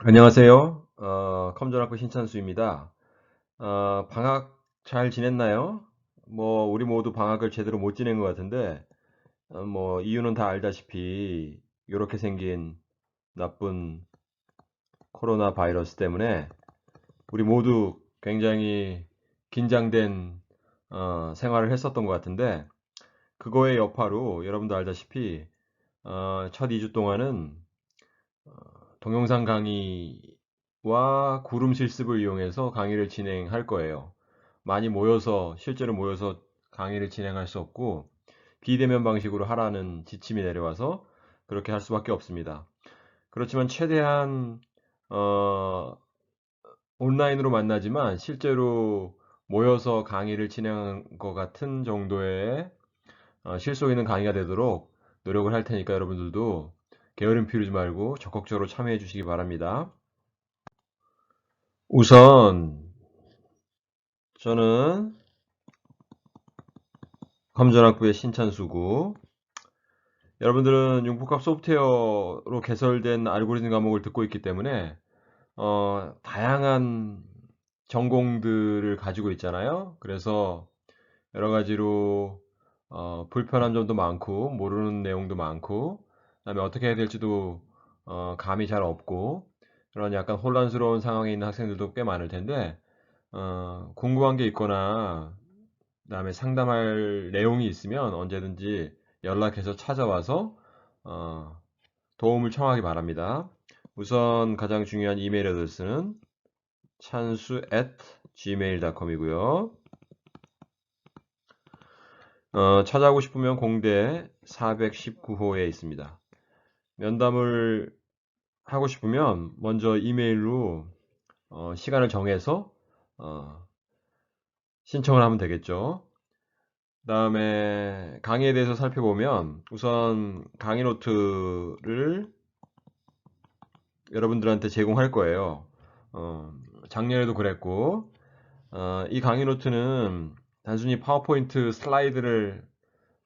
안녕하세요. 컴전학부 신찬수입니다. 방학 잘 지냈나요? 우리 모두 방학을 제대로 못 지낸 것 같은데, 이유는 다 알다시피, 이렇게 생긴 나쁜 코로나 바이러스 때문에 우리 모두 굉장히 긴장된, 생활을 했었던 것 같은데, 그거의 여파로 여러분도 알다시피, 첫 2주 동안은 동영상 강의와 구름 실습을 이용해서 강의를 진행할 거예요. 많이 모여서, 실제로 모여서 강의를 진행할 수 없고, 비대면 방식으로 하라는 지침이 내려와서 그렇게 할 수밖에 없습니다. 그렇지만 최대한, 어, 온라인으로 만나지만 실제로 모여서 강의를 진행한 것 같은 정도의 실속 있는 강의가 되도록 노력을 할 테니까 여러분들도 게으름 피우지 말고 적극적으로 참여해 주시기 바랍니다. 우선 저는 검전학부의 신찬수고, 여러분들은 융복합 소프트웨어로 개설된 알고리즘 과목을 듣고 있기 때문에 다양한 전공들을 가지고 있잖아요. 그래서 여러 가지로 불편한 점도 많고 모르는 내용도 많고, 그다음에 어떻게 해야 될지도 감이 잘 없고, 그런 약간 혼란스러운 상황에 있는 학생들도 꽤 많을 텐데, 궁금한 게 있거나 그다음에 상담할 내용이 있으면 언제든지 연락해서 찾아와서 어, 도움을 청하기 바랍니다. 우선 가장 중요한 이메일 어드레스는 chansu@gmail.com이고요. 찾아오고 싶으면 공대 419호에 있습니다. 면담을 하고 싶으면 먼저 이메일로 시간을 정해서 어, 신청을 하면 되겠죠. 다음에 강의에 대해서 살펴보면 우선 강의 노트를 여러분들한테 제공할 거예요. 어, 작년에도 그랬고, 이 강의 노트는 단순히 파워포인트 슬라이드를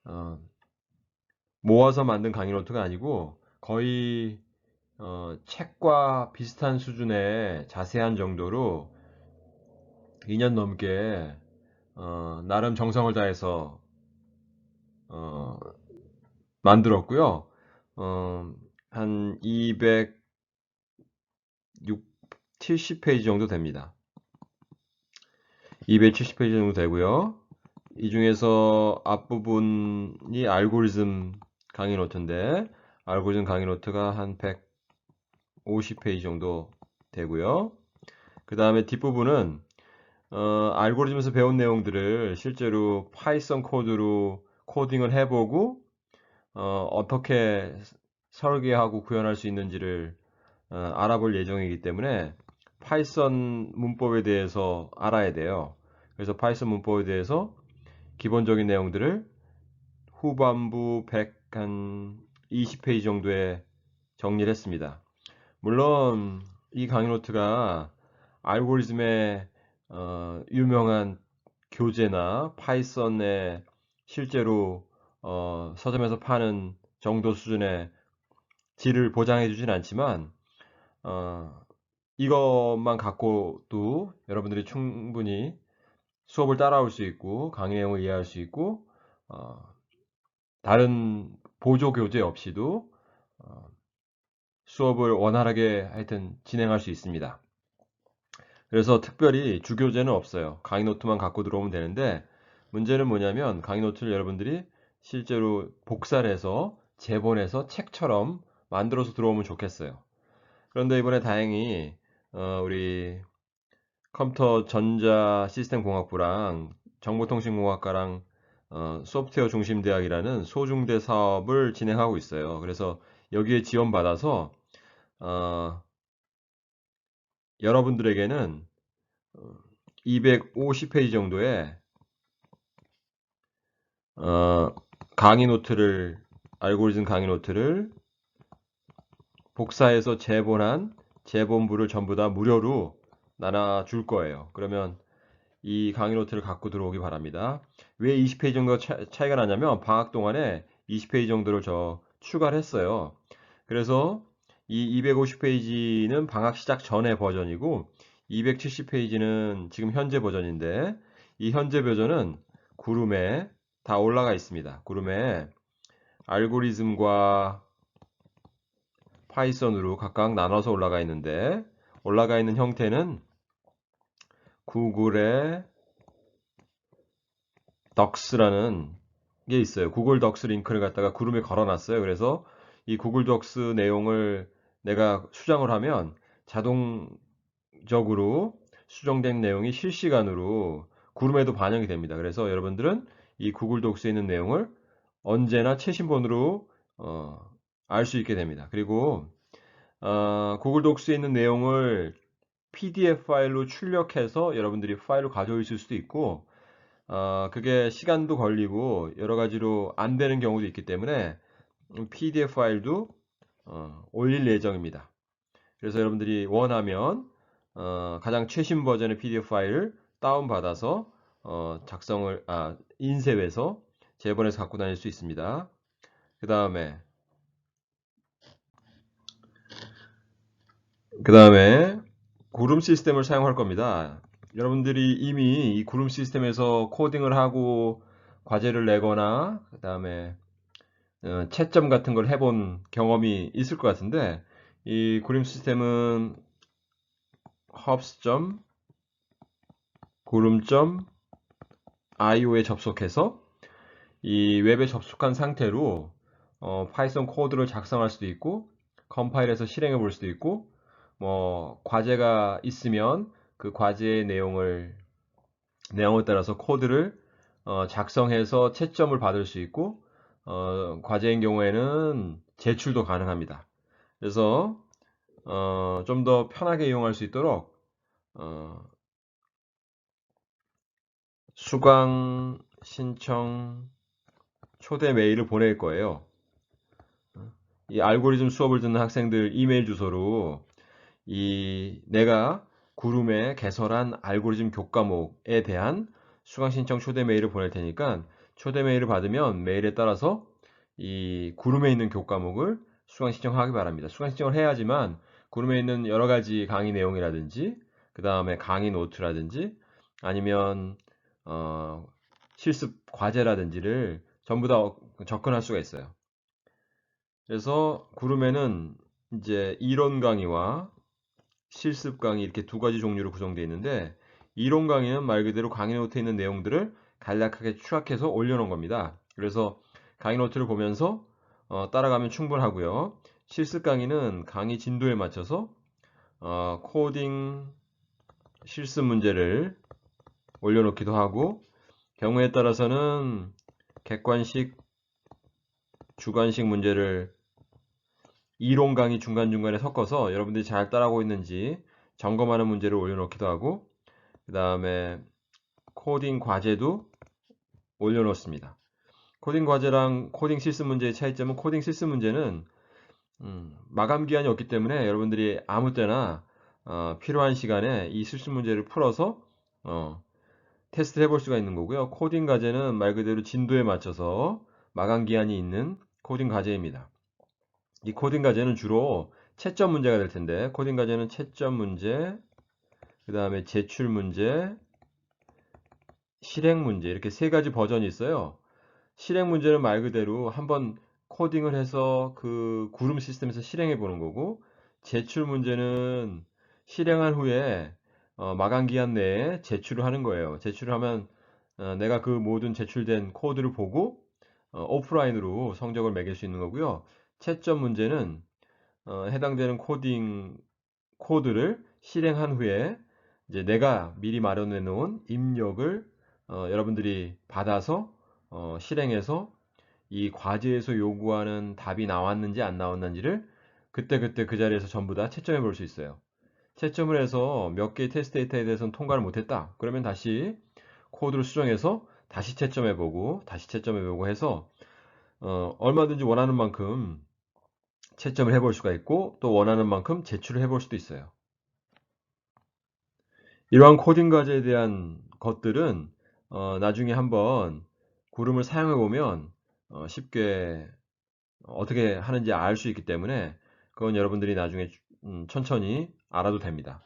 어, 모아서 만든 강의 노트가 아니고 거의 책과 비슷한 수준의 자세한 정도로 2년 넘게 나름 정성을 다해서 어, 만들었고요. 한 270페이지 정도 됩니다. 270페이지 정도 되고요. 이 중에서 앞부분이 알고리즘 강의 노트인데, 알고리즘 강의 노트가 한 150페이지 정도 되고요. 그 다음에 뒷부분은 알고리즘에서 배운 내용들을 실제로 파이썬 코드로 코딩을 해보고 어떻게 설계하고 구현할 수 있는지를 알아볼 예정이기 때문에 파이썬 문법에 대해서 알아야 돼요. 그래서 파이썬 문법에 대해서 기본적인 내용들을 후반부 120페이지 정도에 정리를 했습니다. 물론 이 강의 노트가 알고리즘의 유명한 교재나 파이썬의 실제로 서점에서 파는 정도 수준의 질을 보장해 주진 않지만 어, 이것만 갖고도 여러분들이 충분히 수업을 따라올 수 있고 강의 내용을 이해할 수 있고 어, 다른 보조 교재 없이도 어, 수업을 원활하게 하여튼 진행할 수 있습니다. 그래서 특별히 주교재는 없어요. 강의 노트만 갖고 들어오면 되는데, 문제는 뭐냐면 강의 노트를 여러분들이 실제로 복사를 해서 재본해서 책처럼 만들어서 들어오면 좋겠어요. 그런데 이번에 다행히 우리 컴퓨터 전자 시스템 공학부랑 정보통신공학과랑 소프트웨어 중심대학이라는 소중대 사업을 진행하고 있어요. 그래서 여기에 지원받아서 어, 여러분들에게는 250페이지 정도의 어, 강의 노트를, 알고리즘 강의 노트를 복사해서 재본한 재본부를 전부 다 무료로 나눠줄 거예요. 그러면 이 강의 노트를 갖고 들어오기 바랍니다. 왜 20페이지 정도 차이가 나냐면 방학 동안에 20페이지 정도를 추가를 했어요. 그래서 이 250페이지는 방학 시작 전의 버전이고 270페이지는 지금 현재 버전인데 이 현재 버전은 구름에 다 올라가 있습니다. 구름에 알고리즘과 파이썬으로 각각 나눠서 올라가 있는데 올라가 있는 형태는 구글의 덕스라는 게 있어요. 구글 덕스 링크를 갖다가 구름에 걸어놨어요. 그래서 이 구글 덕스 내용을 내가 수정을 하면 자동적으로 수정된 내용이 실시간으로 구름에도 반영이 됩니다. 그래서 여러분들은 이 구글 덕스에 있는 내용을 언제나 최신본으로 알 수 있게 됩니다. 그리고 구글 독스에 있는 내용을 PDF 파일로 출력해서 여러분들이 파일로 가져올 수도 있고 그게 시간도 걸리고 여러 가지로 안 되는 경우도 있기 때문에 PDF 파일도 올릴 예정입니다. 그래서 여러분들이 원하면 가장 최신 버전의 PDF 파일을 다운받아서 인쇄해서 재본해서 갖고 다닐 수 있습니다. 그 다음에 구름 시스템을 사용할 겁니다. 여러분들이 이미 이 구름 시스템에서 코딩을 하고 과제를 내거나 그 다음에 채점 같은 걸 해본 경험이 있을 것 같은데 이 구름 시스템은 hubs.구름.io에 접속해서 이 웹에 접속한 상태로 파이썬 코드를 작성할 수도 있고 컴파일해서 실행해 볼 수도 있고 뭐 과제가 있으면 그 과제의 내용을 따라서 코드를 작성해서 채점을 받을 수 있고 과제인 경우에는 제출도 가능합니다. 그래서 좀 더 편하게 이용할 수 있도록 수강 신청 초대 메일을 보낼 거예요. 이 알고리즘 수업을 듣는 학생들 이메일 주소로 내가 구름에 개설한 알고리즘 교과목에 대한 수강 신청 초대 메일을 보낼 테니까 초대 메일을 받으면 메일에 따라서 이 구름에 있는 교과목을 수강 신청하기 바랍니다. 수강 신청을 해야지만 구름에 있는 여러 가지 강의 내용이라든지 그 다음에 강의 노트라든지 아니면 실습 과제라든지를 전부 다 접근할 수가 있어요. 그래서 구름에는 이제 이론 강의와 실습 강의 이렇게 두 가지 종류로 구성되어 있는데 이론 강의는 말 그대로 강의 노트에 있는 내용들을 간략하게 추락해서 올려놓은 겁니다. 그래서 강의 노트를 보면서 따라가면 충분하고요. 실습 강의는 강의 진도에 맞춰서 코딩 실습 문제를 올려놓기도 하고 경우에 따라서는 객관식, 주관식 문제를 이론 강의 중간중간에 섞어서 여러분들이 잘 따라하고 있는지 점검하는 문제를 올려놓기도 하고 그 다음에 코딩 과제도 올려놓습니다. 코딩 과제랑 코딩 실습 문제의 차이점은 코딩 실습 문제는 마감 기한이 없기 때문에 여러분들이 아무 때나 필요한 시간에 이 실습 문제를 풀어서 테스트를 해볼 수가 있는 거고요. 코딩 과제는 말 그대로 진도에 맞춰서 마감 기한이 있는 코딩 과제입니다. 이 코딩 과제는 주로 채점 문제가 될 텐데 코딩 과제는 채점 문제, 그 다음에 제출 문제, 실행 문제 이렇게 세 가지 버전이 있어요. 실행 문제는 말 그대로 한번 코딩을 해서 그 구름 시스템에서 실행해 보는 거고 제출 문제는 실행한 후에 마감 기한 내에 제출을 하는 거예요. 제출을 하면 내가 그 모든 제출된 코드를 보고 오프라인으로 성적을 매길 수 있는 거고요. 채점 문제는 해당되는 코딩 코드를 실행한 후에 이제 내가 미리 마련해 놓은 입력을 여러분들이 받아서 실행해서 이 과제에서 요구하는 답이 나왔는지 안 나왔는지를 그때그때 그 자리에서 전부 다 채점해 볼 수 있어요. 채점을 해서 몇 개의 테스트 데이터에 대해서는 통과를 못했다. 그러면 다시 코드를 수정해서 다시 채점해 보고 다시 채점해 보고 해서 얼마든지 원하는 만큼 채점을 해볼 수가 있고 또 원하는 만큼 제출을 해볼 수도 있어요. 이러한 코딩 과제에 대한 것들은 나중에 한번 구름을 사용해 보면 쉽게 어떻게 하는지 알 수 있기 때문에 그건 여러분들이 나중에 천천히 알아도 됩니다.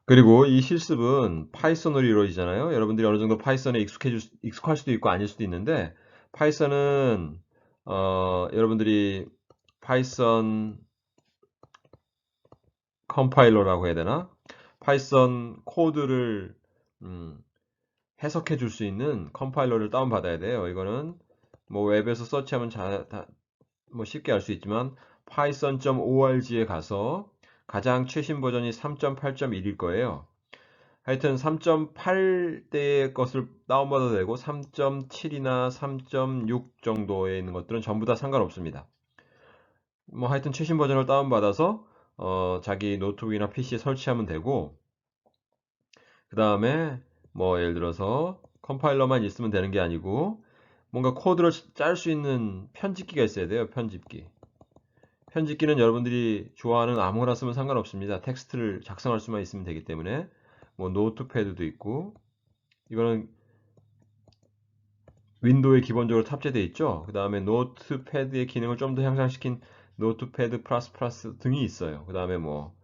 그리고 이 실습은 파이썬으로 이루어지잖아요. 여러분들이 어느 정도 파이썬에 익숙할 수도 있고 아닐 수도 있는데, 파이썬은 여러분들이 파이썬 컴파일러라고 해야 되나? 파이썬 코드를 해석해 줄 수 있는 컴파일러를 다운받아야 돼요. 이거는 뭐 웹에서 서치하면 뭐 쉽게 알 수 있지만 python.org에 가서 가장 최신 버전이 3.8.1일 거예요. 하여튼 3.8대의 것을 다운받아도 되고 3.7이나 3.6 정도에 있는 것들은 전부 다 상관없습니다. 뭐 하여튼 최신 버전을 다운받아서 자기 노트북이나 PC에 설치하면 되고, 그 다음에 뭐 예를 들어서 컴파일러만 있으면 되는 게 아니고 뭔가 코드를 짤 수 있는 편집기가 있어야 돼요. 편집기는 여러분들이 좋아하는 아무거나 쓰면 상관없습니다. 텍스트를 작성할 수만 있으면 되기 때문에 뭐 노트패드도 있고, 이거는 윈도우에 기본적으로 탑재되어 있죠. 그 다음에 노트패드의 기능을 좀 더 향상시킨 노트패드 플러스 플러스 등이 있어요. 그 다음에 뭐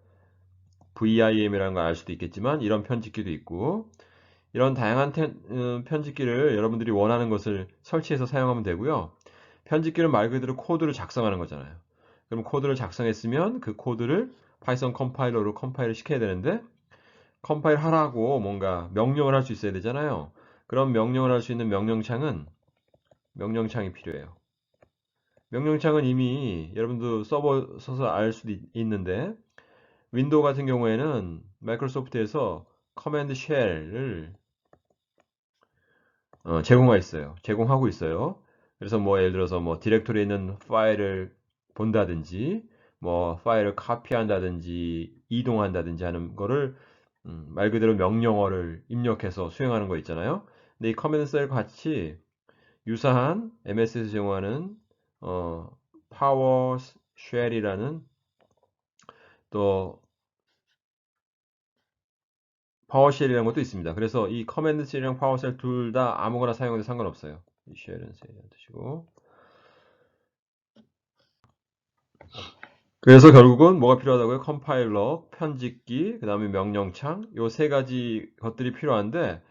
VIM이라는 걸 알 수도 있겠지만 이런 편집기도 있고, 이런 다양한 편집기를 여러분들이 원하는 것을 설치해서 사용하면 되고요. 편집기는 말 그대로 코드를 작성하는 거잖아요. 그럼 코드를 작성했으면 그 코드를 파이썬 컴파일러로 컴파일을 시켜야 되는데, 컴파일 하라고 뭔가 명령을 할 수 있어야 되잖아요. 그런 명령을 할 수 있는 명령창이 필요해요. 명령창은 이미 여러분도 서버 써서 알 수도 있는데, 윈도우 같은 경우에는 마이크로소프트에서 커맨드 쉘을 제공하고 있어요. 그래서 뭐 예를 들어서 뭐 디렉토리에 있는 파일을 본다든지, 뭐 파일을 카피한다든지 이동한다든지 하는 거를 말 그대로 명령어를 입력해서 수행하는 거 있잖아요. 근데 이 커맨드 셀과 같이 유사한 MS에서 제공하는 파워쉘이라는, 또 파워쉘이라는 것도 있습니다. 그래서 이 커맨드 셀이랑 파워쉘 둘 다 아무거나 사용해도 상관없어요. 이 쉘은 드시고. 그래서 결국은 뭐가 필요하다고요? 컴파일러, 편집기, 그 다음에 명령창, 요 세 가지 것들이 필요한데,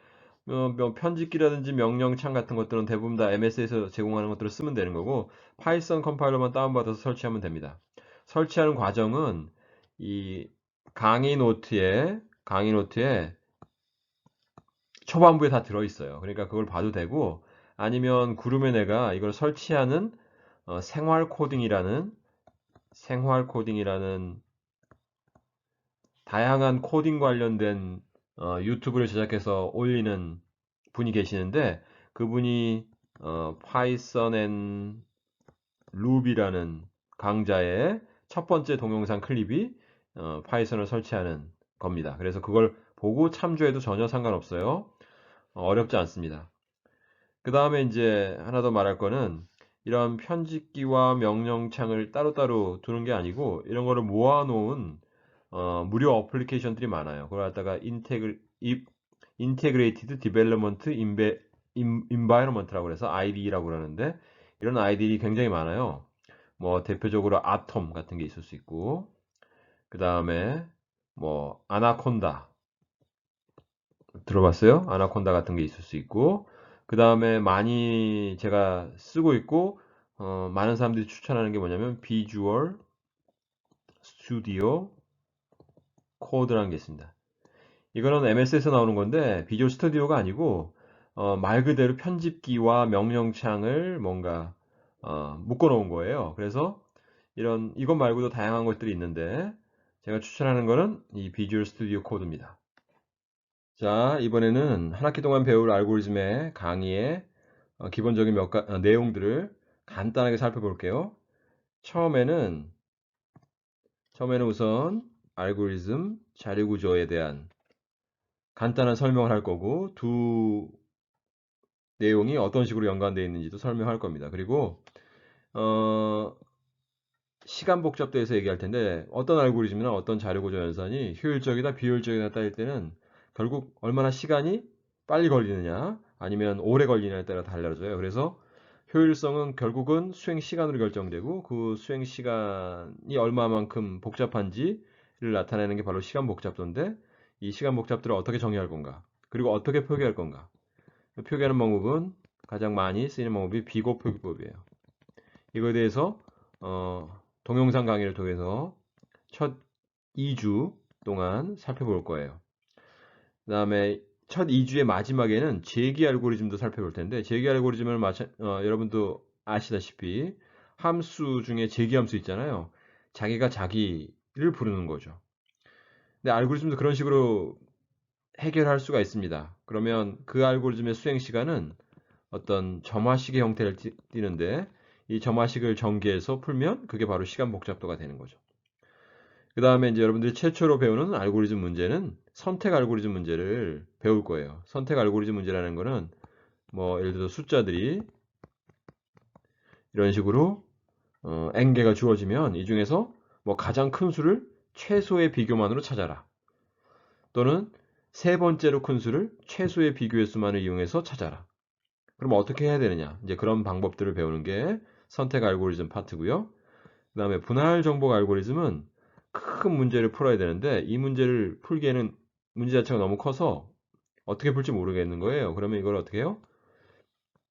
뭐 편집기라든지 명령창 같은 것들은 대부분 다 MS에서 제공하는 것들을 쓰면 되는 거고, 파이썬 컴파일러만 다운받아서 설치하면 됩니다. 설치하는 과정은 이 강의 노트에 초반부에 다 들어있어요. 그러니까 그걸 봐도 되고, 아니면 구름에 내가 이걸 설치하는 생활 코딩이라는 다양한 코딩 관련된 유튜브를 제작해서 올리는 분이 계시는데, 그분이 Python and Ruby라는 강좌의 첫 번째 동영상 클립이 파이썬을 설치하는 겁니다. 그래서 그걸 보고 참조해도 전혀 상관없어요. 어렵지 않습니다. 그 다음에 이제 하나 더 말할 거는, 이런 편집기와 명령창을 따로따로 두는 게 아니고 이런 거를 모아놓은 무료 어플리케이션들이 많아요. 그걸 갖다가 Integrated Development Environment라고 해서 IDE라고 그러는데, 이런 IDE 굉장히 많아요. 뭐 대표적으로 아톰 같은 게 있을 수 있고, 그 다음에 뭐 아나콘다 들어봤어요? 아나콘다 같은 게 있을 수 있고, 그 다음에 많이 제가 쓰고 있고 많은 사람들이 추천하는 게 뭐냐면 비주얼 스튜디오 코드라는 게 있습니다. 이거는 MS에서 나오는 건데 비주얼 스튜디오가 아니고 말 그대로 편집기와 명령창을 뭔가 묶어 놓은 거예요. 그래서 이것 말고도 다양한 것들이 있는데 제가 추천하는 거는 이 비주얼 스튜디오 코드입니다. 자, 이번에는 한 학기 동안 배울 알고리즘의 강의의 기본적인 내용들을 간단하게 살펴볼게요. 처음에는 우선 알고리즘 자료 구조에 대한 간단한 설명을 할 거고, 두 내용이 어떤 식으로 연관되어 있는지도 설명할 겁니다. 그리고 시간 복잡도에서 얘기할 텐데, 어떤 알고리즘이나 어떤 자료 구조 연산이 효율적이다 비효율적이다 따질 때는 결국 얼마나 시간이 빨리 걸리느냐 아니면 오래 걸리느냐에 따라 달라져요. 그래서 효율성은 결국은 수행 시간으로 결정되고 그 수행 시간이 얼마만큼 복잡한지를 나타내는 게 바로 시간 복잡도인데 이 시간 복잡도를 어떻게 정의할 건가? 그리고 어떻게 표기할 건가? 표기하는 방법은 가장 많이 쓰이는 방법이 비고 표기법이에요. 이거에 대해서 동영상 강의를 통해서 첫 2주 동안 살펴볼 거예요. 그 다음에 첫 2주의 마지막에는 재기 알고리즘도 살펴볼 텐데 재기 알고리즘을 여러분도 아시다시피 함수 중에 재기 함수 있잖아요. 자기가 자기를 부르는 거죠. 근데 알고리즘도 그런 식으로 해결할 수가 있습니다. 그러면 그 알고리즘의 수행 시간은 어떤 점화식의 형태를 띠는데 이 점화식을 전개해서 풀면 그게 바로 시간 복잡도가 되는 거죠. 그 다음에 이제 여러분들이 최초로 배우는 알고리즘 문제는 선택 알고리즘 문제를 배울 거예요. 선택 알고리즘 문제라는 거는 뭐 예를 들어 숫자들이 이런 식으로 n개가 주어지면 이 중에서 뭐 가장 큰 수를 최소의 비교만으로 찾아라. 또는 세 번째로 큰 수를 최소의 비교의 수만을 이용해서 찾아라. 그럼 어떻게 해야 되느냐? 이제 그런 방법들을 배우는 게 선택 알고리즘 파트고요. 그 다음에 분할 정복 알고리즘은 큰 문제를 풀어야 되는데 이 문제를 풀기에는 문제 자체가 너무 커서 어떻게 풀지 모르겠는 거예요. 그러면 이걸 어떻게 해요?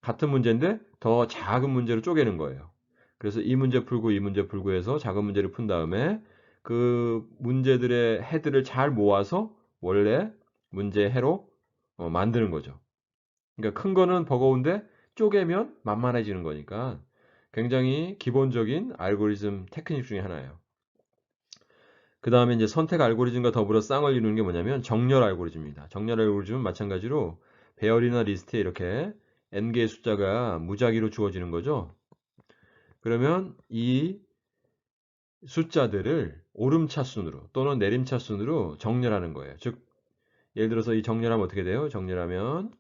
같은 문제인데 더 작은 문제로 쪼개는 거예요. 그래서 이 문제 풀고 이 문제 풀고 해서 작은 문제를 푼 다음에 그 문제들의 헤드를 잘 모아서 원래 문제 해로 만드는 거죠. 그러니까 큰 거는 버거운데 쪼개면 만만해지는 거니까 굉장히 기본적인 알고리즘 테크닉 중에 하나예요. 그 다음에 이제 선택 알고리즘과 더불어 쌍을 이루는 게 뭐냐면 정렬 알고리즘입니다. 정렬 알고리즘은 마찬가지로 배열이나 리스트에 이렇게 n개의 숫자가 무작위로 주어지는 거죠. 그러면 이 숫자들을 오름차순으로 또는 내림차순으로 정렬하는 거예요. 즉 예를 들어서 이 정렬하면 어떻게 돼요? 정렬하면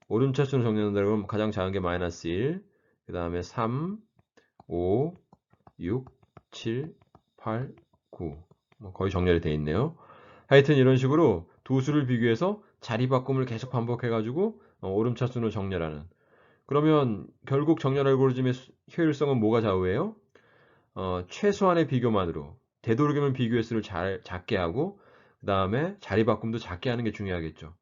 오름차순으로 정렬한다고 하면 가장 작은 게 마이너스 1, 그 다음에 3, 5, 6, 7, 8, 9. 뭐 거의 정렬이 되어 있네요. 하여튼 이런 식으로 두 수를 비교해서 자리 바꿈을 계속 반복해가지고 오름차순으로 정렬하는. 그러면 결국 정렬 알고리즘의 효율성은 뭐가 좌우해요? 최소한의 비교만으로 되도록이면 비교의 수를 작게 하고 그 다음에 자리 바꿈도 작게 하는 게 중요하겠죠.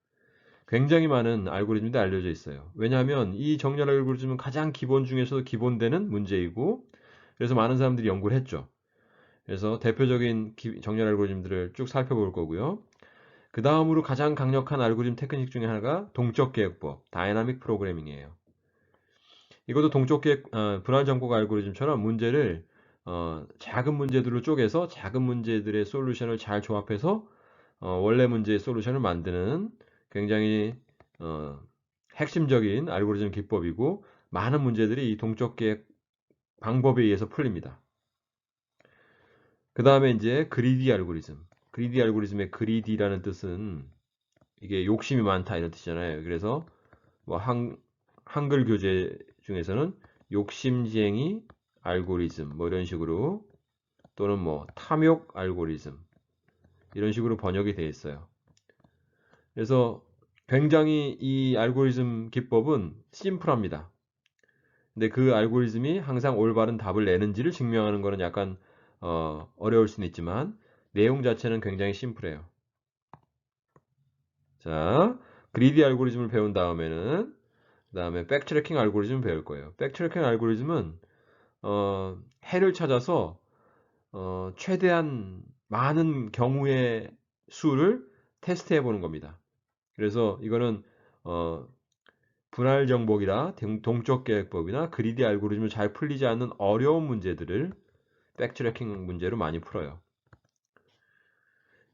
굉장히 많은 알고리즘도 알려져 있어요. 왜냐하면 이 정렬 알고리즘은 가장 기본 중에서도 기본되는 문제이고 그래서 많은 사람들이 연구를 했죠. 그래서 대표적인 정렬 알고리즘들을 쭉 살펴볼 거고요. 그 다음으로 가장 강력한 알고리즘 테크닉 중에 하나가 동적 계획법, 다이나믹 프로그래밍이에요. 이것도 동적 계획, 분할 정복 알고리즘처럼 문제를 작은 문제들로 쪼개서 작은 문제들의 솔루션을 잘 조합해서 원래 문제의 솔루션을 만드는 굉장히 핵심적인 알고리즘 기법이고 많은 문제들이 이 동적 계획 방법에 의해서 풀립니다. 그 다음에 이제 그리디 알고리즘. 그리디 알고리즘의 그리디라는 뜻은 이게 욕심이 많다 이런 뜻이잖아요. 그래서 뭐 한글 교재 중에서는 욕심쟁이 알고리즘 뭐 이런 식으로 또는 뭐 탐욕 알고리즘 이런 식으로 번역이 되어 있어요. 그래서 굉장히 이 알고리즘 기법은 심플합니다. 근데 그 알고리즘이 항상 올바른 답을 내는지를 증명하는 것은 약간 어려울 수는 있지만 내용 자체는 굉장히 심플해요. 자, 그리디 알고리즘을 배운 다음에는 그 다음에 백트래킹 알고리즘을 배울 거예요. 백트래킹 알고리즘은 해를 찾아서 최대한 많은 경우의 수를 테스트해 보는 겁니다. 그래서 이거는 분할 정복이나 동적 계획법이나 그리디 알고리즘을 잘 풀리지 않는 어려운 문제들을 백트래킹 문제로 많이 풀어요.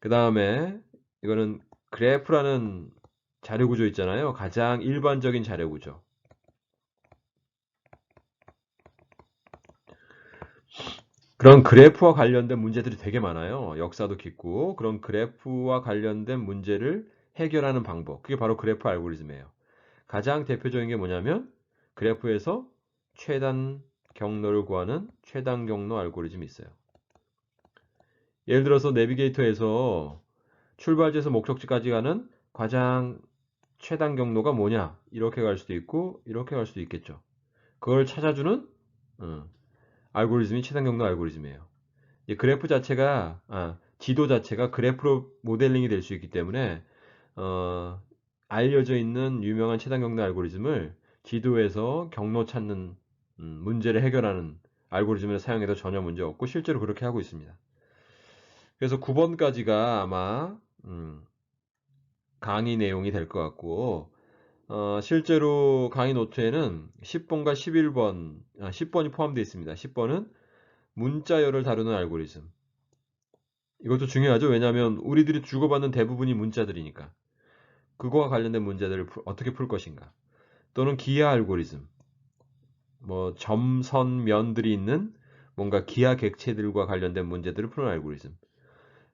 그 다음에 이거는 그래프라는 자료 구조 있잖아요. 가장 일반적인 자료 구조. 그런 그래프와 관련된 문제들이 되게 많아요. 역사도 깊고 그런 그래프와 관련된 문제를 해결하는 방법. 그게 바로 그래프 알고리즘이에요. 가장 대표적인 게 뭐냐면 그래프에서 최단 경로를 구하는 최단 경로 알고리즘이 있어요. 예를 들어서 내비게이터에서 출발지에서 목적지까지 가는 가장 최단 경로가 뭐냐? 이렇게 갈 수도 있고 이렇게 갈 수도 있겠죠. 그걸 찾아주는 알고리즘이 최단 경로 알고리즘이에요. 이 그래프 자체가 지도 자체가 그래프로 모델링이 될 수 있기 때문에 알려져 있는 유명한 최단 경로 알고리즘을 지도에서 경로 찾는 문제를 해결하는 알고리즘을 사용해도 전혀 문제 없고 실제로 그렇게 하고 있습니다. 그래서 9번까지가 아마 강의 내용이 될 것 같고 실제로 강의 노트에는 10번과 11번, 10번이 포함되어 있습니다. 10번은 문자열을 다루는 알고리즘. 이것도 중요하죠. 왜냐하면 우리들이 주고받는 대부분이 문자들이니까. 그거와 관련된 문제들을 어떻게 풀 것인가. 또는 기하 알고리즘. 뭐 점, 선, 면들이 있는 뭔가 기하 객체들과 관련된 문제들을 푸는 알고리즘.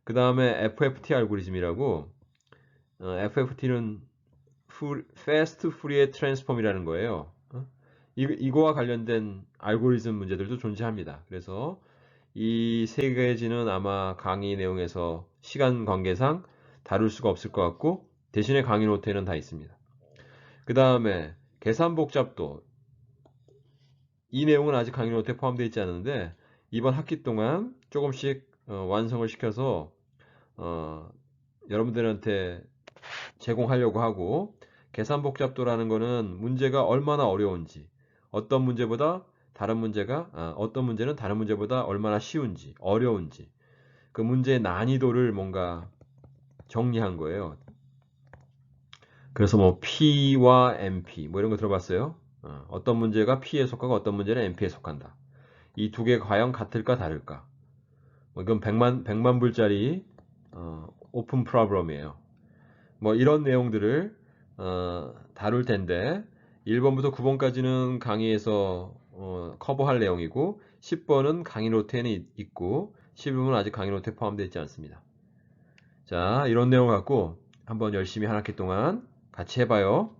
그 다음에 FFT 알고리즘이라고 FFT는 Fast Fourier Transform이라는 거예요. 이거와 관련된 알고리즘 문제들도 존재합니다. 그래서 이 세 가지는 아마 강의 내용에서 시간 관계상 다룰 수가 없을 것 같고 대신에 강의 노트에는 다 있습니다. 그 다음에 계산 복잡도 이 내용은 아직 강의 노트에 포함되어 있지 않은데 이번 학기 동안 조금씩 완성을 시켜서 여러분들한테 제공하려고 하고 계산 복잡도라는 거는 문제가 얼마나 어려운지 어떤 문제보다 다른 문제가 어떤 문제는 다른 문제보다 얼마나 쉬운지 어려운지 그 문제의 난이도를 뭔가 정리한 거예요. 그래서 뭐 P와 MP 뭐 이런 거 들어봤어요? 어떤 문제가 P에 속하고 어떤 문제는 MP에 속한다. 이 두 개 과연 같을까 다를까? 뭐 이건 100만 불짜리 오픈 프로그램이에요. 뭐 이런 내용들을 다룰 텐데 1번부터 9번까지는 강의에서 커버할 내용이고 10번은 강의 노트에는 있고 11번은 아직 강의 노트에 포함되어 있지 않습니다. 자, 이런 내용 갖고 한번 열심히 한 학기 동안 같이 해봐요.